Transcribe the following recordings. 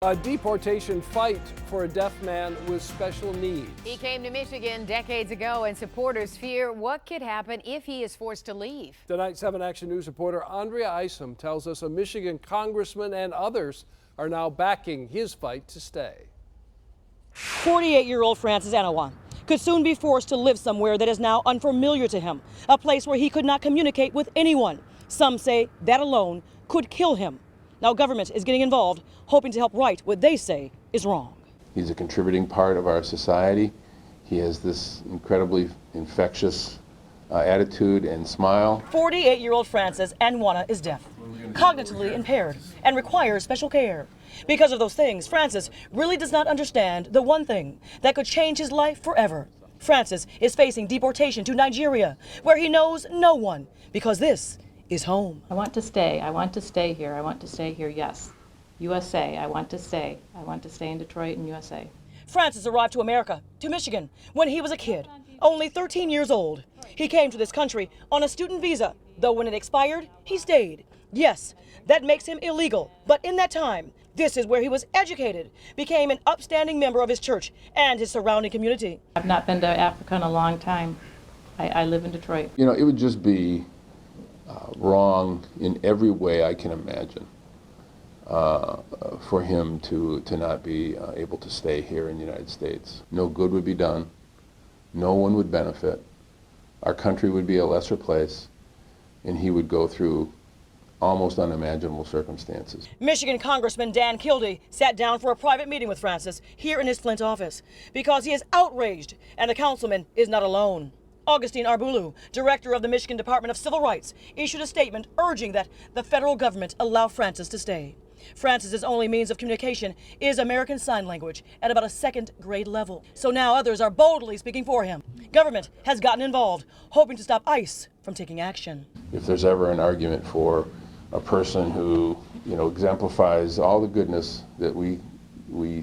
A deportation fight for a deaf man with special needs. He came to Michigan decades ago, and supporters fear what could happen if he is forced to leave. Tonight, 7 Action News reporter Andrea Isom tells us a Michigan congressman and others are now backing his fight to stay. 48-year-old Francis Anawa could soon be forced to live somewhere that is now unfamiliar to him, a place where he could not communicate with anyone. Some say that alone could kill him. Now government is getting involved, hoping to help right what they say is wrong. He's a contributing part of our society. He has this incredibly infectious attitude and smile. 48-year-old Francis Anwana is deaf, cognitively impaired, and requires special care. Because of those things, Francis really does not understand the one thing that could change his life forever. Francis is facing deportation to Nigeria, where he knows no one, because this is home. I want to stay. I want to stay here. I want to stay here, yes. USA, I want to stay. I want to stay in Detroit and USA. Francis arrived to America, to Michigan, when he was a kid, only 13 years old. He came to this country on a student visa, though when it expired, he stayed. Yes, that makes him illegal, but in that time, this is where he was educated, became an upstanding member of his church and his surrounding community. I've not been to Africa in a long time. I live in Detroit. You know, it would just be wrong in every way I can imagine for him to not be able to stay here in the United States. No good would be done. No one would benefit. Our country would be a lesser place, and he would go through almost unimaginable circumstances. Michigan Congressman Dan Kildee sat down for a private meeting with Francis here in his Flint office because he is outraged, and the councilman is not alone. Augustine Arbulu, director of the Michigan Department of Civil Rights, issued a statement urging that the federal government allow Francis to stay. Francis's only means of communication is American Sign Language at about a second grade level. So now others are boldly speaking for him. Government has gotten involved, hoping to stop ICE from taking action. If there's ever an argument for a person who, you know, exemplifies all the goodness that we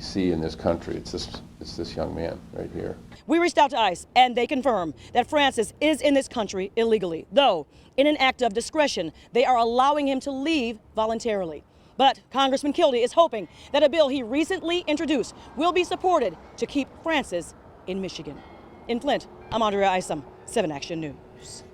see in this country, it's this young man right here. We reached out to ICE, and they confirm that Francis is in this country illegally, though in an act of discretion, they are allowing him to leave voluntarily. But Congressman Kildee is hoping that a bill he recently introduced will be supported to keep Francis in Michigan. In Flint, I'm Andrea Isom, 7 Action News.